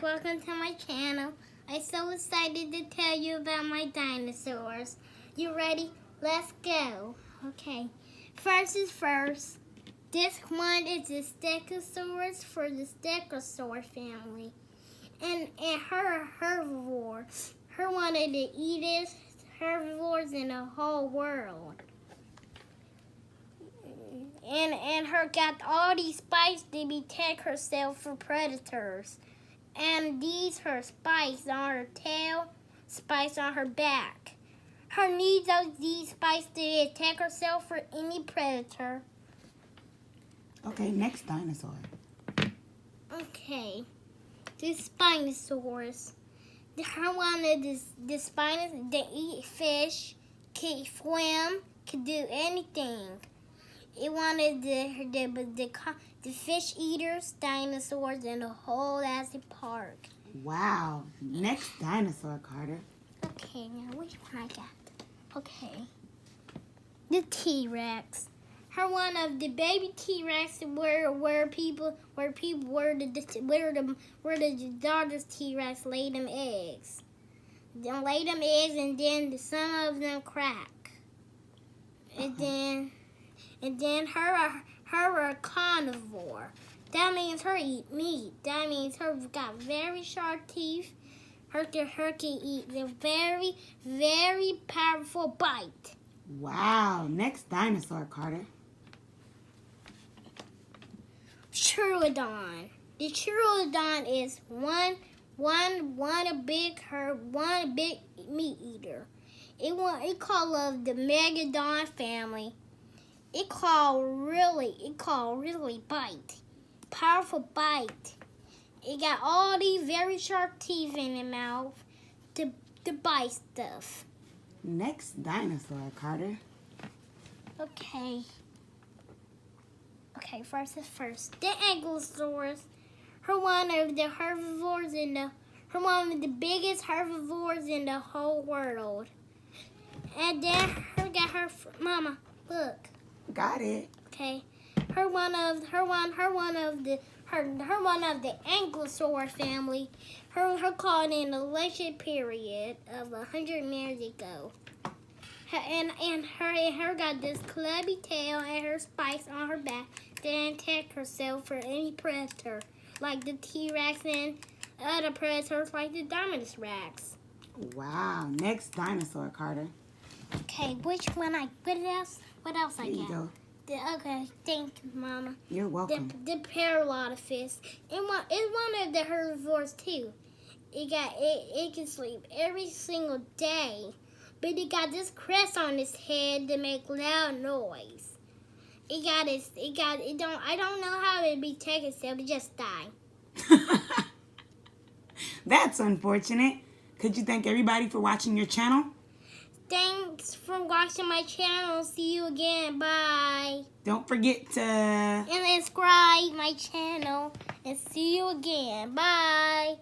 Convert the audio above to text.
welcome to my channel. I'm so excited to tell you about my dinosaurs. You ready? Let's go. Okay, first is first. This one is the Stegosaurus for the Stegosaur family. And her a herbivore. Her one of the eatest herbivores in the whole world. And her got all these spikes to protect herself from predators. And these her spikes on her tail, spikes on her back. Her needs these spikes to protect herself from any predator. Okay, next dinosaur. Okay, the Spinosaurus. Her one of the Spinosaurus, they eat fish, can swim, can do anything. It wanted the fish eaters, dinosaurs, in the whole Jurassic Park. Wow. Next dinosaur, Carter. Okay, now which one I got? Okay. The T-Rex. Her one of the baby T-Rex where the daughter's T-Rex laid them eggs. Then lay them eggs and then some of them crack. And then her a carnivore. That means her eat meat. That means her got very sharp teeth. Her can eat the very, very powerful bite. Wow. Next dinosaur, Carter. Pterodon. The Pterodon is one big meat eater. It called the Megalodon family. It called really bite. Powerful bite. It got all these very sharp teeth in the mouth to bite stuff. Next dinosaur, Carter. Okay, first is first. The Ankylosaurus. Her one of the herbivores her one of the biggest herbivores in the whole world. And then her got her mama. Look. Got it. Okay. Her one of the Ankylosaur family. Her caught in the glacial period of 100 years ago. And her got this clubby tail and her spikes on her back to protect herself from any predator, like the T-Rex and other predators like the Dinosaur Rex. Wow. Next dinosaur, Carter. Okay, what else I Here you got? go. Okay, thank you, Mama. You're welcome. The Paralotopus. It's one of the herbivores too. It can sleep every single day, but it got this crest on its head to make loud noise. I don't know how it be taken itself. It just die. That's unfortunate. Could you thank everybody for watching your channel? Thanks for watching my channel. See you again. Bye. Don't forget to... And subscribe my channel. And see you again. Bye.